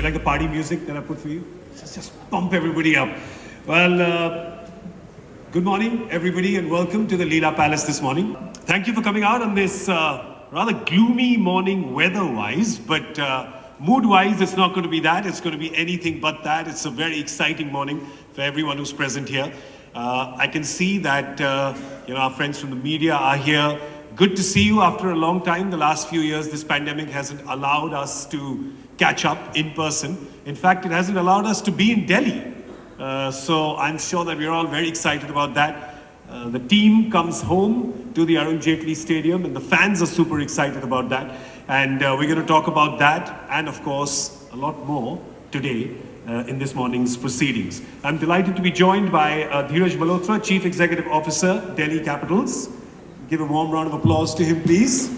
like the party music that I put for you? Just pump everybody up. Well, good morning, everybody, and welcome to the Leela Palace this morning. Thank you for coming out on this rather gloomy morning weather-wise, but mood-wise, it's not going to be that. It's going to be anything but that. It's a very exciting morning for everyone who's present here. I can see that our friends from the media are here. Good to see you after a long time. The last few years, this pandemic hasn't allowed us to catch up in person. In fact, it hasn't allowed us to be in Delhi. So I'm sure that we're all very excited about that. The team comes home to the Arun Jaitley Stadium, and the fans are super excited about that. And we're going to talk about that and, of course, a lot more today in this morning's proceedings. I'm delighted to be joined by Dhiraj Malhotra, Chief Executive Officer, Delhi Capitals. Give a warm round of applause to him, please.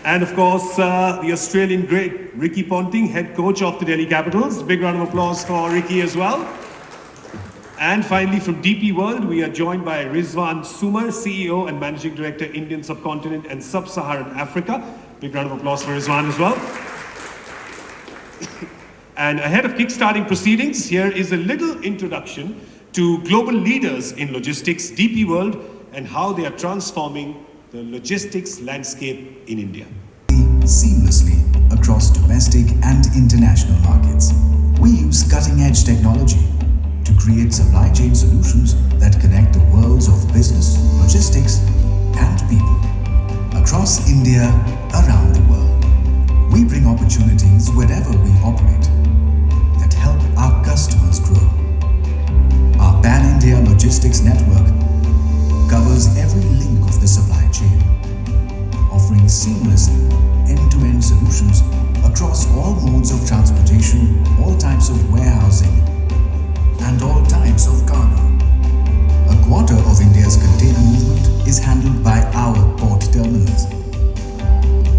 And of course, the Australian great Ricky Ponting, head coach of the Delhi Capitals. Big round of applause for Ricky as well. And finally, from DP World, we are joined by Rizwan Sumar, CEO and Managing Director, Indian Subcontinent and Sub-Saharan Africa. Big round of applause for Rizwan as well. And ahead of kickstarting proceedings, here is a little introduction to global leaders in logistics, DP World, and how they are transforming the logistics landscape in India. Seamlessly across domestic and international markets. We use cutting-edge technology to create supply chain solutions that connect the worlds of business, logistics, and people. Across India, around the world, we bring opportunities wherever we operate that help our customers grow. Our pan-India logistics network covers every link of the supply chain, offering seamless end-to-end solutions across all modes of transportation, all types of warehousing, and all types of cargo. A quarter of India's container movement is handled by our port terminals.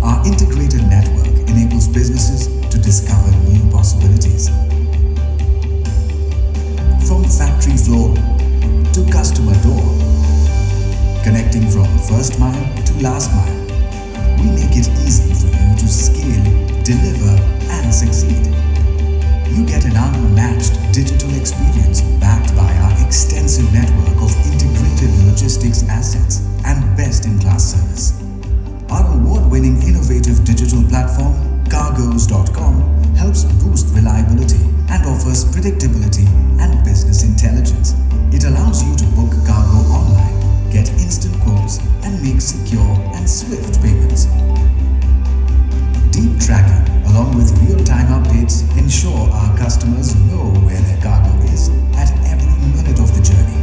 Our integrated network enables businesses to discover new possibilities. From factory floor to customer door, connecting from first mile to last mile, we make it easy for you to scale, deliver, and succeed. You get an unmatched digital experience backed by our extensive network of integrated logistics assets and best-in-class service. Our award-winning innovative digital platform, Cargoes.com, helps boost reliability and offers predictability and business intelligence. It allows you to book cargo online, get instant quotes, and make secure and swift payments. Deep tracking, along with real-time updates, ensure our customers know where their cargo is at every minute of the journey.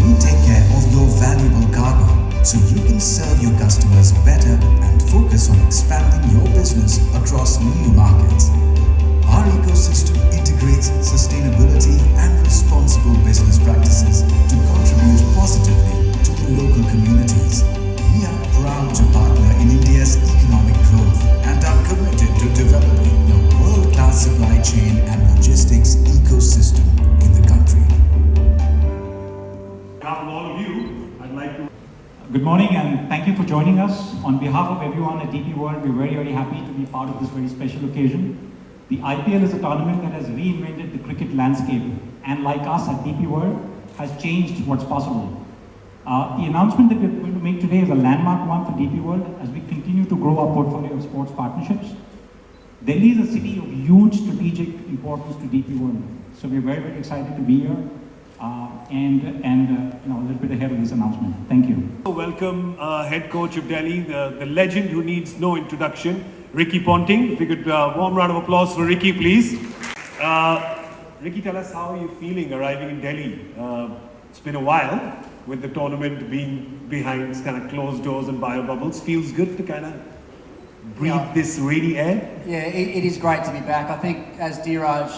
We take care of your valuable cargo so you can serve your customers better and focus on expanding your business across new markets. Our ecosystem integrates sustainability and responsible business practices to contribute positively to the local communities. We are proud to partner in India's economic growth and are committed to developing the world-class supply chain and logistics ecosystem in the country. On behalf of all of you, I'd like to... Good morning and thank you for joining us. On behalf of everyone at DP World, we're very, very happy to be part of this very special occasion. The IPL is a tournament that has reinvented the cricket landscape and, like us at DP World, has changed what's possible. The announcement that we're going to make today is a landmark one for DP World as we continue to grow our portfolio of sports partnerships. Delhi is a city of huge strategic importance to DP World, so we're very, very excited to be here and a little bit ahead of this announcement. Thank you. Welcome, head coach of Delhi, the legend who needs no introduction, Ricky Ponting. If we could warm round of applause for Ricky, please. Ricky, tell us how you're feeling arriving in Delhi. It's been a while with the tournament being behind kind of closed doors and bio bubbles. Feels good to kind of breathe this rainy air. Yeah, it is great to be back. I think as Dhiraj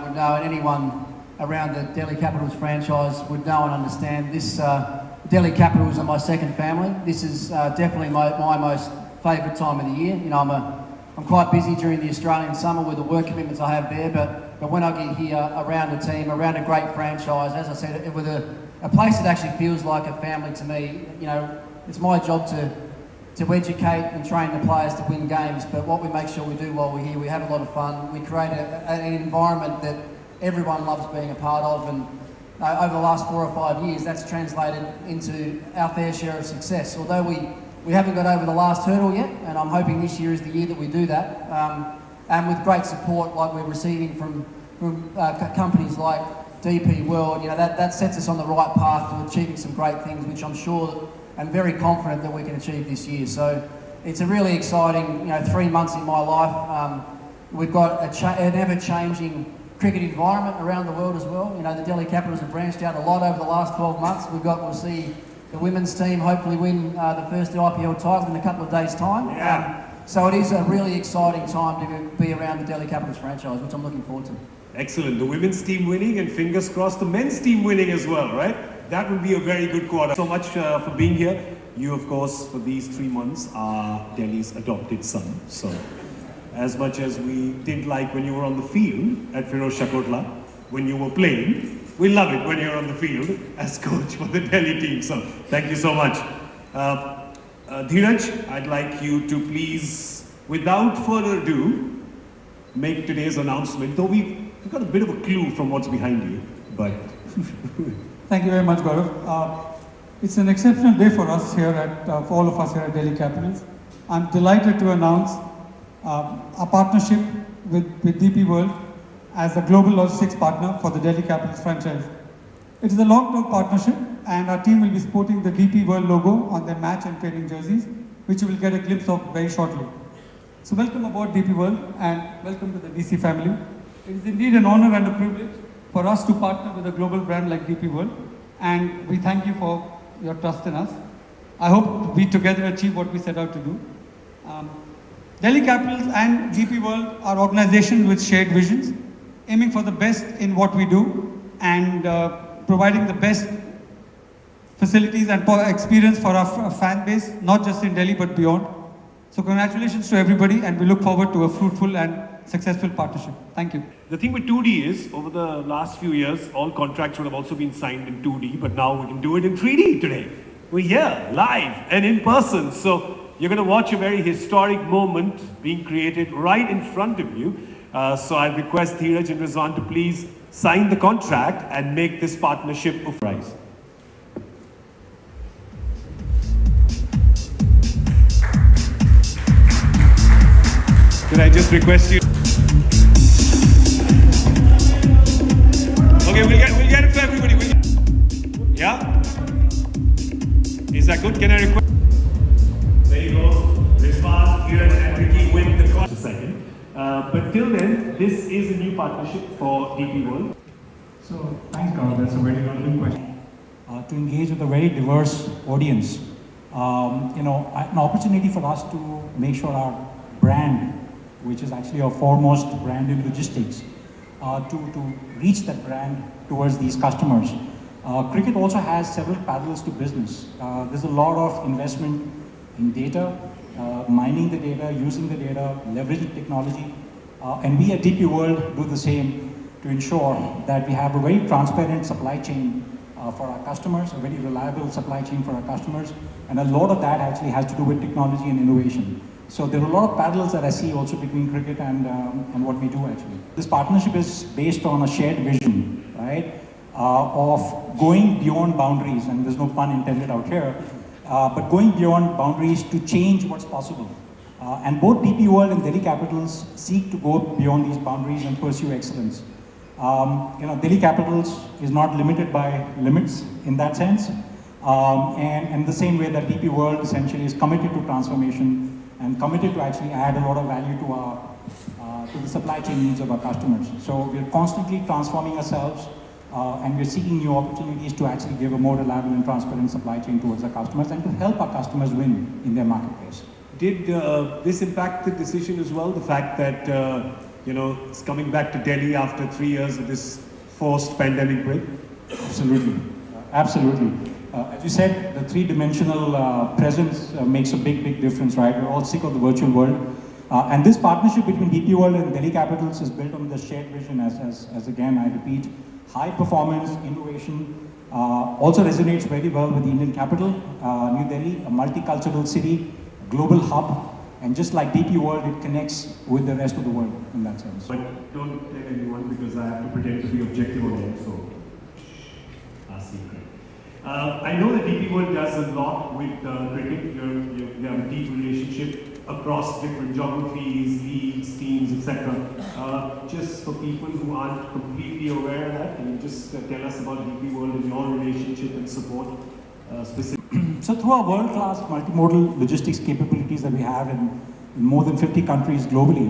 would know, and anyone around the Delhi Capitals franchise would know and understand, this Delhi Capitals are my second family. This is definitely my most favourite time of the year. You know, I'm quite busy during the Australian summer with the work commitments I have there, but when I get here around a team, around a great franchise, as I said, with a place that actually feels like a family to me, you know, it's my job to to educate and train the players to win games, but what we make sure we do while we're here, we have a lot of fun. We create an environment that everyone loves being a part of, and over the last 4 or 5 years, that's translated into our fair share of success. Although we haven't got over the last hurdle yet, and I'm hoping this year is the year that we do that, and with great support like we're receiving from companies like DP World, you know, that sets us on the right path to achieving some great things, which I'm sure and very confident that we can achieve this year. So it's a really exciting, you know, 3 months in my life. We've got an ever-changing cricket environment around the world as well. You know, the Delhi Capitals have branched out a lot over the last 12 months. We'll see the women's team hopefully win the first IPL title in a couple of days' time. Yeah. So it is a really exciting time to be around the Delhi Capitals franchise, which I'm looking forward to. Excellent. The women's team winning, and fingers crossed the men's team winning as well, right? That would be a very good quarter. So much for being here. You, of course, for these 3 months are Delhi's adopted son. So as much as we didn't like when you were on the field at Firoz Shakotla, when you were playing, we love it when you're on the field as coach for the Delhi team. So thank you so much. Dhiraj, I'd like you to please, without further ado, make today's announcement. Though we've got a bit of a clue from what's behind you, but... Thank you very much, Gaurav. It's an exceptional day for us here for all of us here at Delhi Capitals. I'm delighted to announce a partnership with DP World as a global logistics partner for the Delhi Capitals franchise. It is a long-term partnership, and our team will be sporting the DP World logo on their match and training jerseys, which you will get a glimpse of very shortly. So welcome aboard DP World, and welcome to the DC family. It is indeed an honor and a privilege for us to partner with a global brand like DP World, and we thank you for your trust in us. I hope we together achieve what we set out to do. Delhi Capitals and DP World are organizations with shared visions, aiming for the best in what we do and providing the best facilities and experience for our fan base, not just in Delhi but beyond. So congratulations to everybody, and we look forward to a fruitful and successful partnership. Thank you. The thing with 2D is, over the last few years, all contracts would have also been signed in 2D, but now we can do it in 3D today. We're here, live and in person. So you're going to watch a very historic moment being created right in front of you. So I request Dhiraj and Rizwan to please sign the contract and make this partnership of rise. Could I just request you? Okay, we'll get it for everybody. Yeah? Is that good? Can I request? There you go. Rizwan, Dhiraj, and Ricky win the contract second. But till then, this is a new partnership for DP World. So thanks, Gaurav. That's a very relevant question. To engage with a very diverse audience, an opportunity for us to make sure our brand, which is actually our foremost brand in logistics, to reach that brand towards these customers. Cricket also has several parallels to business. There's a lot of investment in data, mining the data, using the data, leveraging technology, and we at DP World do the same to ensure that we have a very transparent supply chain for our customers, a very reliable supply chain for our customers, and a lot of that actually has to do with technology and innovation. So there are a lot of parallels that I see also between cricket and what we do actually. This partnership is based on a shared vision, right, of going beyond boundaries, and there's no pun intended out here, but going beyond boundaries to change what's possible. And both DP World and Delhi Capitals seek to go beyond these boundaries and pursue excellence. Delhi Capitals is not limited by limits in that sense, and the same way that DP World essentially is committed to transformation and committed to actually add a lot of value to the supply chain needs of our customers. So we're constantly transforming ourselves, and we're seeking new opportunities to actually give a more reliable and transparent supply chain towards our customers and to help our customers win in their marketplace. Did this impact the decision as well? The fact that it's coming back to Delhi after 3 years of this forced pandemic break? Absolutely, absolutely. As you said, the three-dimensional presence makes a big difference, right? We're all sick of the virtual world. And this partnership between DP World and Delhi Capitals is built on the shared vision as again, I repeat, high performance, innovation, also resonates very well with the Indian capital, New Delhi, a multicultural city, global hub. And just like DP World, it connects with the rest of the world in that sense. But don't tell anyone because I have to pretend to be objective on it, so our secret. I know that DP World does a lot with cricket. You have a deep relationship across different geographies, leagues, teams, etc. Just for people who aren't completely aware of that, can you just tell us about DP World and your relationship and support specifically? So through our world-class multimodal logistics capabilities that we have in more than 50 countries globally,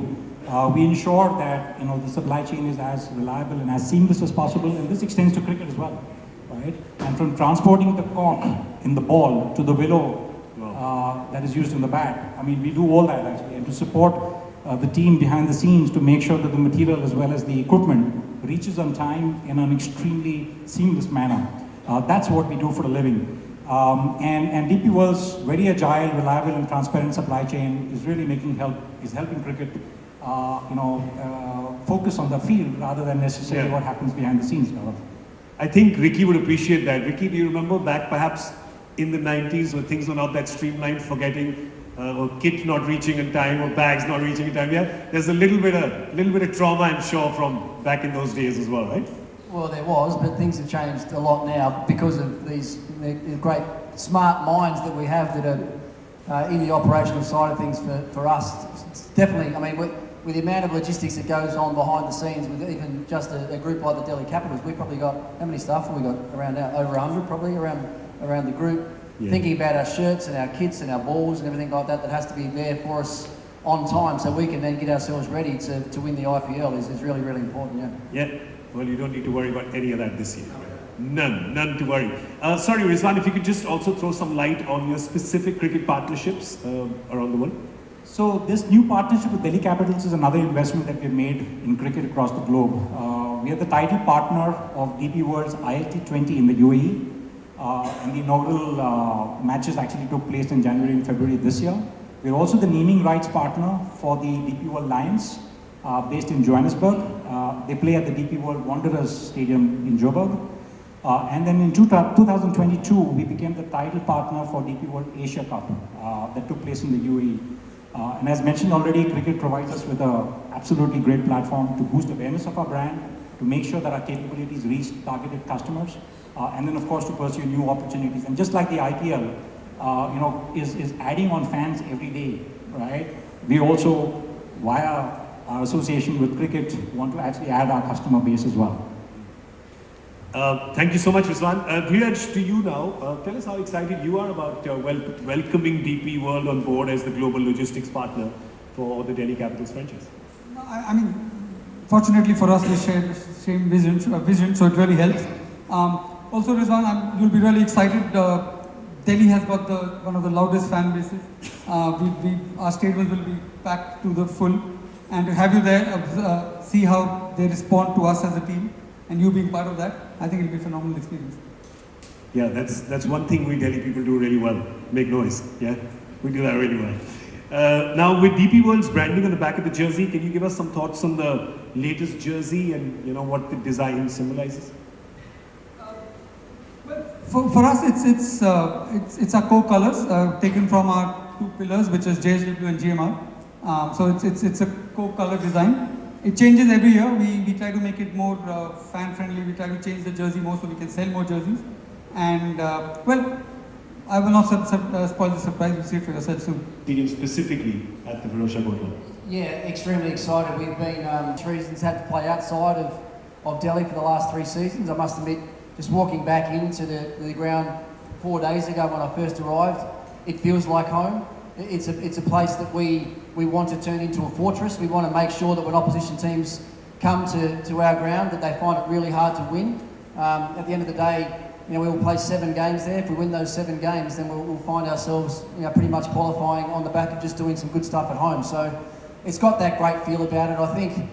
we ensure that the supply chain is as reliable and as seamless as possible, and this extends to cricket as well, right? And from transporting the cork in the ball to the willow that is used in the bat, I mean, we do all that actually, and to support the team behind the scenes to make sure that the material as well as the equipment reaches on time in an extremely seamless manner. That's what we do for a living. And DP World's very agile, reliable, and transparent supply chain is really helping cricket, focus on the field rather than necessarily what happens behind the scenes. I think Ricky would appreciate that. Ricky, do you remember back perhaps in the 90s when things were not that streamlined, forgetting or kit not reaching in time or bags not reaching in time? Yeah, there's a little bit of trauma, I'm sure, from back in those days as well, right? Well, there was, but things have changed a lot now because of these great smart minds that we have that are in the operational side of things for us. It's definitely, I mean, with the amount of logistics that goes on behind the scenes, with even just a group like the Delhi Capitals, we've probably got, how many staff have we got around now? Over 100 probably around the group. Yeah. Thinking about our shirts and our kits and our balls and everything like that has to be there for us on time so we can then get ourselves ready to win the IPL is really, really important, yeah. Yeah. Well, you don't need to worry about any of that this year. None to worry. Sorry, Rizwan, if you could just also throw some light on your specific cricket partnerships around the world. So this new partnership with Delhi Capitals is another investment that we've made in cricket across the globe. We are the title partner of DP World's ILT20 in the UAE, and the inaugural matches actually took place in January and February this year. We're also the naming rights partner for the DP World Lions, based in Johannesburg. They play at the DP World Wanderers Stadium in Joburg. And then in 2022, we became the title partner for DP World Asia Cup that took place in the UAE. And as mentioned already, cricket provides us with an absolutely great platform to boost awareness of our brand, to make sure that our capabilities reach targeted customers, and then of course to pursue new opportunities. And just like the IPL, is adding on fans every day, right? We also, via our association with cricket, want to actually add our customer base as well. Thank you so much, Rizwan. Dhiraj, to you now. Tell us how excited you are about welcoming DP World on board as the global logistics partner for the Delhi Capitals franchise. I mean, fortunately for us, we share the same vision, so it really helps. Also, Rizwan, you'll be really excited. Delhi has got one of the loudest fan bases. Our stadiums will be packed to the full. And to have you there, see how they respond to us as a team, and you being part of that, I think it'll be a phenomenal experience. Yeah, that's one thing we Delhi people do really well, make noise. Yeah, we do that really well. Now with DP World's branding on the back of the jersey, can you give us some thoughts on the latest jersey and what the design symbolizes? For us, it's our core colors taken from our two pillars, which is JSW and GMR. So it's a core color design. It changes every year. We try to make it more fan friendly. We try to change the jersey more so we can sell more jerseys. And well, I will not spoil the surprise. You'll see it for yourself soon. Specifically at the Firozshah Kotla. Yeah, extremely excited. We've been reasons had to play outside of Delhi for the last 3 seasons. I must admit, just walking back into the ground 4 days ago when I first arrived, it feels like home. It's a place that we want to turn into a fortress. We want to make sure that when opposition teams come to our ground that they find it really hard to win. At the end of the day, we will play 7 games there. If we win those 7 games, then we'll find ourselves pretty much qualifying on the back of just doing some good stuff at home. So it's got that great feel about it. I think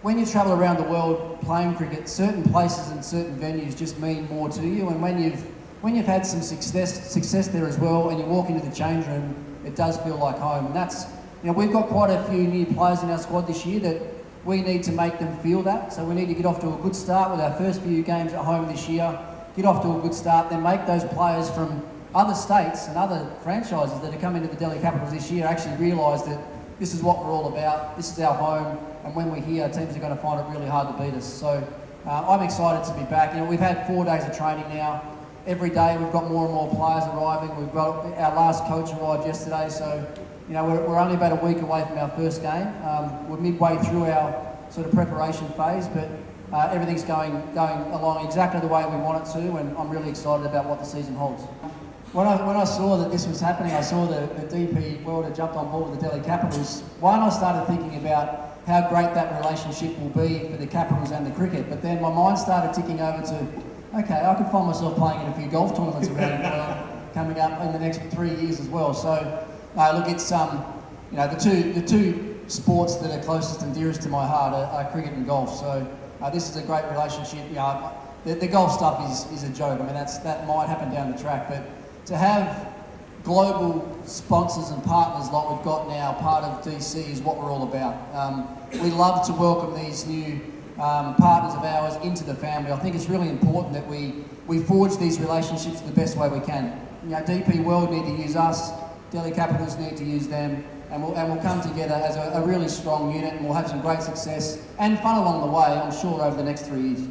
when you travel around the world playing cricket, certain places and certain venues just mean more to you. And when you've had some success there as well, and you walk into the change room, it does feel like home. And that's, we've got quite a few new players in our squad this year that we need to make them feel that. So we need to get off to a good start with our first few games at home this year, get off to a good start, then make those players from other states and other franchises that are coming to the Delhi Capitals this year actually realise that this is what we're all about, this is our home, and when we're here, teams are going to find it really hard to beat us. So I'm excited to be back. You know, we've had 4 days of training now. Every day we've got more and more players arriving. We've got our last coach arrived yesterday, so you know we're only about a week away from our first game. We're midway through our sort of preparation phase, but everything's going along exactly the way we want it to, and I'm really excited about what the season holds. When I saw that this was happening, I saw the DP World had jumped on board with the Delhi Capitals. One, I started thinking about how great that relationship will be for the Capitals and the cricket, but then my mind started ticking over to, okay, I could find myself playing in a few golf tournaments around the world coming up in the next 3 years as well. So, look, it's you know, the two sports that are closest and dearest to my heart are cricket and golf. So this is a great relationship. You know, the golf stuff is a joke. I mean, that might happen down the track, but to have global sponsors and partners like we've got now, part of DC, is what we're all about. We love to welcome these new partners of ours into the family. I think it's really important that we forge these relationships the best way we can. You know, DP World need to use us, Delhi Capitals need to use them, and we'll come together as a really strong unit, and we'll have some great success and fun along the way, I'm sure, over the next 3 years.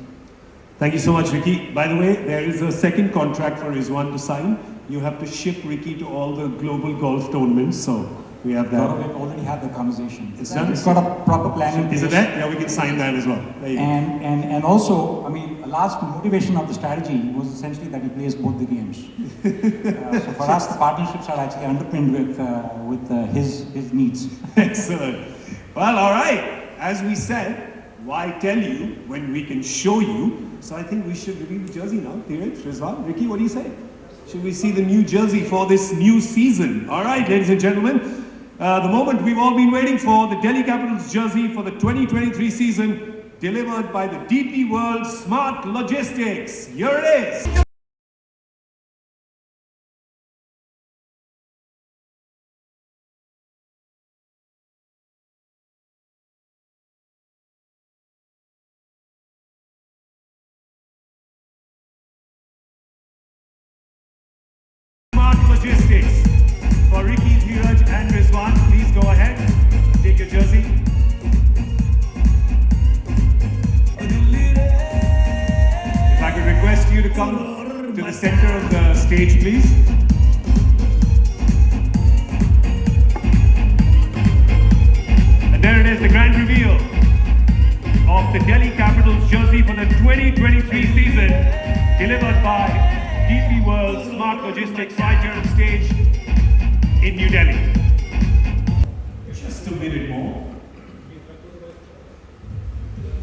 Thank you so much, Ricky. By the way, there is a second contract for Rizwan to sign. You have to ship Ricky to all the global golf tournaments, so we have that. We've already had the conversation. It's done? We've got a proper plan in place. Is it there? Yeah, we can sign that as well. There you go. And also, I mean, a large motivation of the strategy was essentially that he plays both the games. So for us, the partnerships are actually underpinned with his needs. Excellent. Well, all right. As we said, why tell you when we can show you? So I think we should reveal the jersey now. Dhiraj, Rizwan, Ricky, what do you say? Should we see the new jersey for this new season? All right, ladies and gentlemen, the moment we've all been waiting for, the Delhi Capitals jersey for the 2023 season, delivered by the DP World Smart Logistics. Here it is. Logistics for Ricky, Dhiraj and Rizwan. Please go ahead, take your jersey. If I could request you to come to the center of the stage, please. And there it is, the grand reveal of the Delhi Capitals jersey for the 2023 season, delivered by DP World Smart Logistics right here on stage in New Delhi. Just a minute more.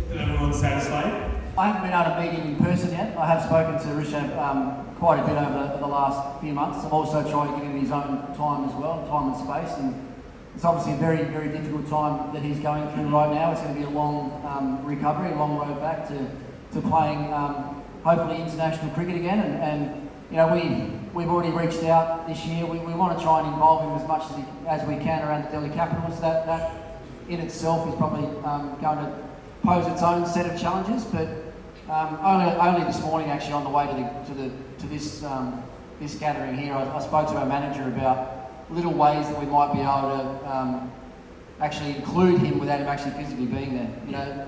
Is everyone satisfied? I haven't been able to meet him in person yet. I have spoken to Rishabh quite a bit over the last few months. I'm also trying to give him his own time as well, time and space. And it's obviously a very, very difficult time that he's going through right now. It's going to be a long recovery, a long road back to playing hopefully international cricket again, and you know we've already reached out this year. We want to try and involve him as much as we can around the Delhi Capitals. That in itself is probably going to pose its own set of challenges. But only this morning, actually, on the way to this gathering here, I spoke to our manager about little ways that we might be able to actually include him without him actually physically being there. You know,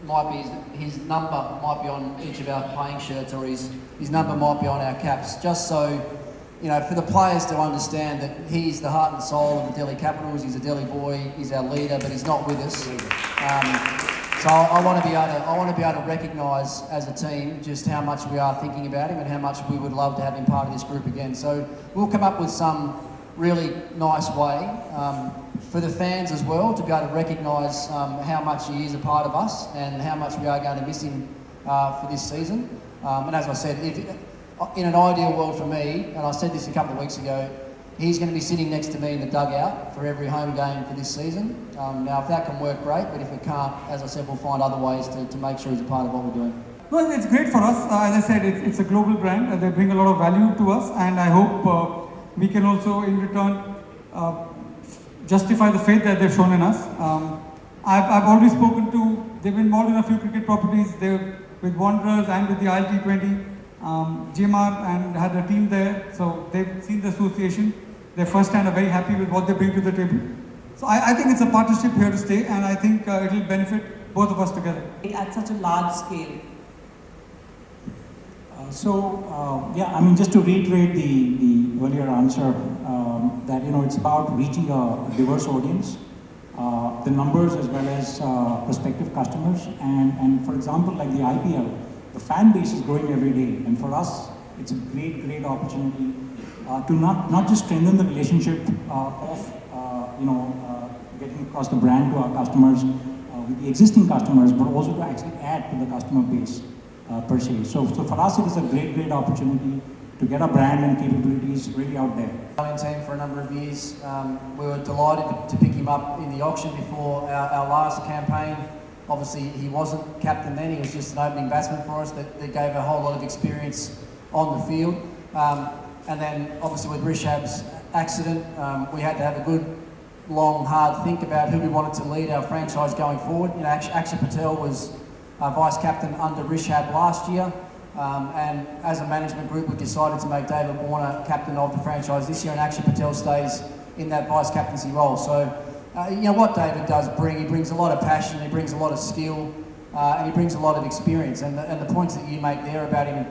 might be his number might be on each of our playing shirts, or his number might be on our caps, just so, you know, for the players to understand that he's the heart and soul of the Delhi Capitals. He's a Delhi boy, he's our leader, but he's not with us. So I want to be able to recognise as a team just how much we are thinking about him and how much we would love to have him part of this group again. So we'll come up with some really nice way for the fans as well to be able to recognise how much he is a part of us and how much we are going to miss him for this season. And as I said, in an ideal world for me, and I said this a couple of weeks ago, he's going to be sitting next to me in the dugout for every home game for this season. Now, if that can work, great, but if it can't, as I said, we'll find other ways to make sure he's a part of what we're doing. Well, it's great for us. As I said, it's a global brand. They bring a lot of value to us, and I hope we can also, in return, justify the faith that they've shown in us. I've already spoken to, they've been involved in a few cricket properties with Wanderers and with the ILT20. GMR and had a team there, so they've seen the association. They're firsthand are very happy with what they bring to the table. So I think it's a partnership here to stay, and I think it will benefit both of us together. At such a large scale. Yeah, I mean, just to reiterate the earlier answer, that, you know, it's about reaching a diverse audience, the numbers as well as prospective customers. And for example, like the IPL, the fan base is growing every day. And for us, it's a great opportunity to not just strengthen the relationship of, getting across the brand to our customers, with the existing customers, but also to actually add to the customer base per se. So for us, it is a great opportunity to get our brand and capabilities really out there. Team for a number of years. We were delighted to pick him up in the auction before our last campaign. Obviously, he wasn't captain then, he was just an opening batsman for us that gave a whole lot of experience on the field. And then, obviously, with Rishabh's accident, we had to have a good, long, hard think about who we wanted to lead our franchise going forward. You know, Akshay Patel was vice captain under Rishabh last year. And as a management group, we decided to make David Warner captain of the franchise this year, and Akshay Patel stays in that vice captaincy role. So, you know, what David does bring, he brings a lot of passion, he brings a lot of skill, and he brings a lot of experience. And the points that you make there about him,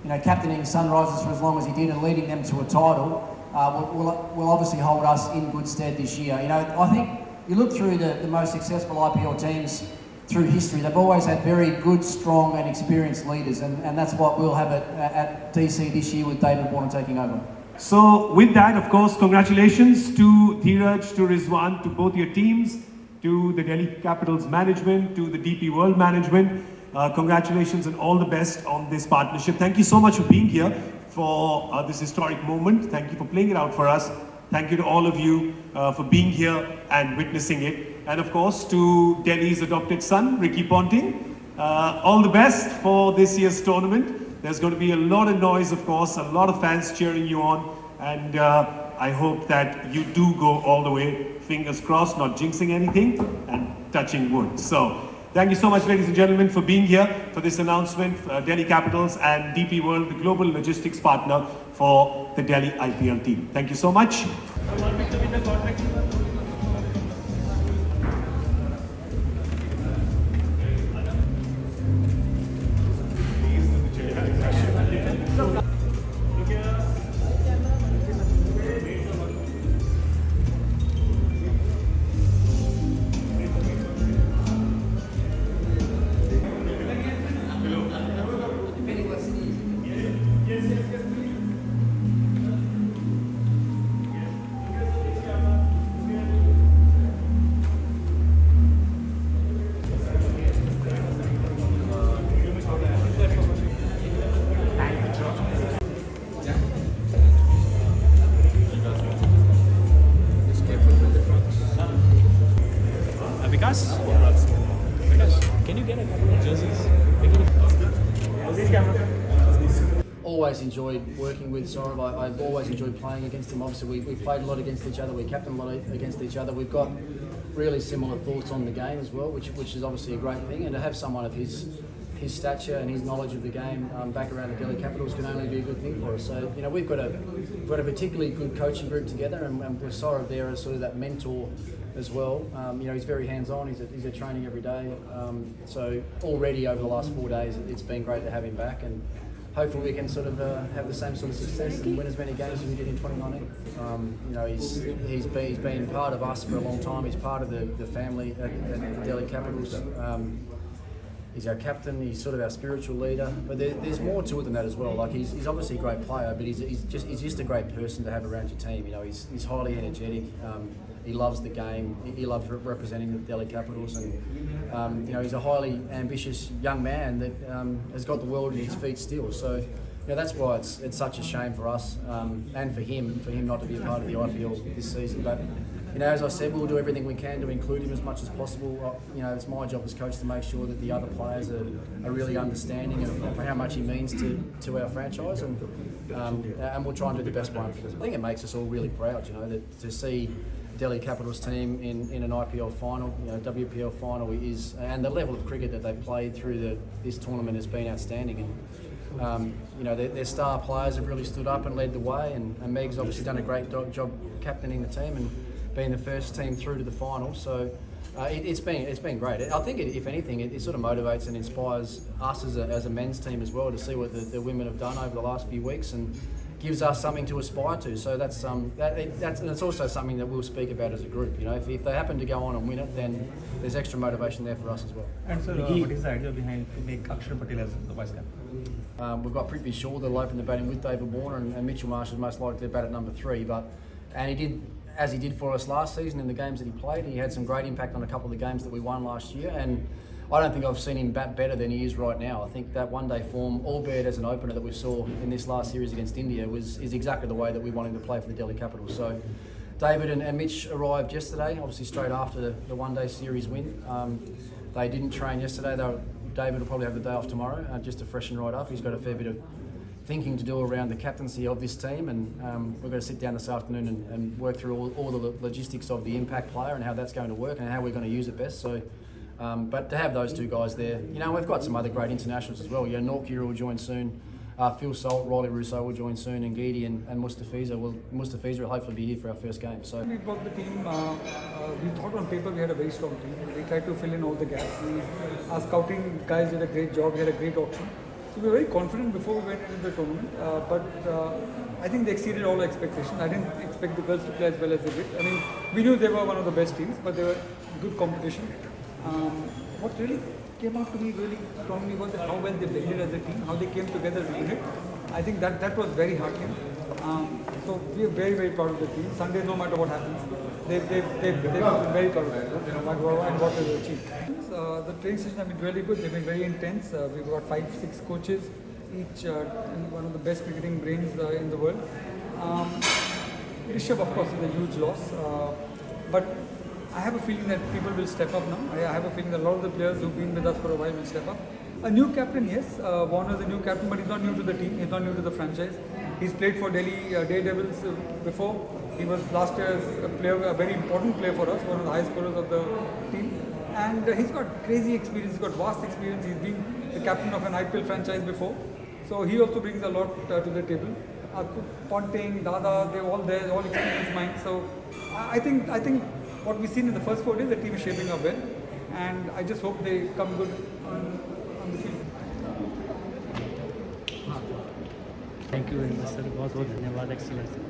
you know, captaining Sunrisers for as long as he did and leading them to a title, will obviously hold us in good stead this year. You know, I think you look through the most successful IPL teams through history, they've always had very good, strong and experienced leaders, and that's what we'll have at DC this year with David Warner taking over. So with that, of course, congratulations to Dhiraj, to Rizwan, to both your teams, to the Delhi Capitals management, to the DP World management. Congratulations and all the best on this partnership. Thank you so much for being here for this historic moment. Thank you for playing it out for us. Thank you to all of you for being here and witnessing it. And of course, to Delhi's adopted son, Ricky Ponting. All the best for this year's tournament. There's going to be a lot of noise, of course, a lot of fans cheering you on. And I hope that you do go all the way, fingers crossed, not jinxing anything and touching wood. So thank you so much, ladies and gentlemen, for being here for this announcement. Delhi Capitals and DP World, the global logistics partner for the Delhi IPL team. Thank you so much. Can you get a couple of jerseys? Always enjoyed working with Saurav. I've always enjoyed playing against him. Obviously, we played a lot against each other. We captained a lot against each other. We've got really similar thoughts on the game as well, which is obviously a great thing. And to have someone of his stature and his knowledge of the game back around the Delhi Capitals can only be a good thing for us. So, you know, we've got a particularly good coaching group together, and with Saurav there as sort of that mentor as well. You know, he's very hands-on. He's at training every day. So already over the last 4 days, it's been great to have him back, and hopefully we can sort of have the same sort of success and win as many games as we did in 2019. You know, he's been part of us for a long time. He's part of the family at the Delhi Capitals. He's our captain. He's sort of our spiritual leader. But there's more to it than that as well. Like he's obviously a great player, but he's just a great person to have around your team. You know, he's highly energetic. He loves the game. He loves representing the Delhi Capitals, and you know, he's a highly ambitious young man that has got the world at his feet still. So, you know, that's why it's such a shame for us and for him not to be a part of the IPL this season. But you know, as I said, we'll do everything we can to include him as much as possible. You know, it's my job as coach to make sure that the other players are really understanding of how much he means to our franchise, and we'll try and do the best by him. I think it makes us all really proud, you know, that to see Delhi Capitals team in an IPL final, you know, WPL final and the level of cricket that they've played through this tournament has been outstanding. And Their star players have really stood up and led the way, and Meg's obviously done a great job captaining the team and being the first team through to the final. So it's been great. I think if anything, it sort of motivates and inspires us as a men's team as well to see what the women have done over the last few weeks, and gives us something to aspire to. So that's also something that we'll speak about as a group. If they happen to go on and win it, then there's extra motivation there for us as well. And so, what is the idea behind to make Akshar Patel as the vice captain? We've got Prithvi Shaw that'll open the batting with David Warner, and Mitchell Marsh is most likely to bat at number 3. And he did, as he did for us last season in the games that he played. He had some great impact on a couple of the games that we won last year, and I don't think I've seen him bat better than he is right now. I think that one-day form, albeit as an opener that we saw in this last series against India, is exactly the way that we want him to play for the Delhi Capitals. So David and Mitch arrived yesterday, obviously straight after the one-day series win. They didn't train yesterday. David will probably have the day off tomorrow just to freshen right up. He's got a fair bit of thinking to do around the captaincy of this team, and we're going to sit down this afternoon and work through all the logistics of the impact player and how that's going to work and how we're going to use it best. So, but to have those two guys there, we've got some other great internationals as well. Norkira will join soon, Phil Salt, Riley Rousseau will join soon, and Geedy and Mustafiza will hopefully be here for our first game. So We brought the team, we thought on paper we had a very strong team. We tried to fill in all the gaps. Our scouting guys did a great job, we had a great auction. So we were very confident before we went into the tournament, but I think they exceeded all expectations. I didn't expect the girls to play as well as they did. I mean, we knew they were one of the best teams, but they were good competition. What really came out to me really strongly was how well they blended as a team, how they came together as a unit. I think that was very heartening. So we are very, very proud of the team. Sunday, no matter what happens, they've been very proud of it, and what they've achieved. The training session have been really good. They've been very intense. We've got 5-6 coaches, each one of the best cricketing brains in the world. Rishabh, of course, is a huge loss, but I have a feeling that people will step up now. I have a feeling that a lot of the players who've been with us for a while will step up. A new captain, yes. Warner's a new captain, but he's not new to the team. He's not new to the franchise. He's played for Delhi Daredevils before. He was last year's a very important player for us, one of the highest scorers of the team. And he's got crazy experience, he's got vast experience. He's been the captain of an IPL franchise before. So he also brings a lot to the table. Ponting, Dada, they're all there, all experienced minds. So I think what we've seen in the first 4 days, the team is shaping up well. And I just hope they come good on the field. Thank you very much, sir. बहुत बहुत धन्यवाद, excellent.